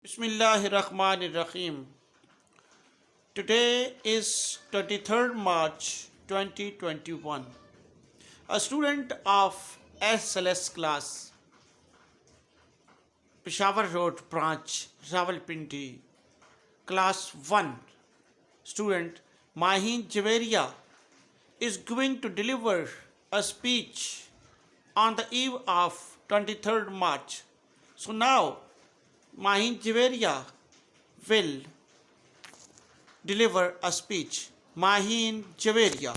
Bismillahirrahmanirrahim. Today is 23rd March 2021. A student of SLS class, Peshawar Road branch, Rawalpindi, class 1, student MaheenJaveria is going to deliver a speech on the eve of 23rd March. So now MaheenJaveria will deliver a speech. MaheenJaveria.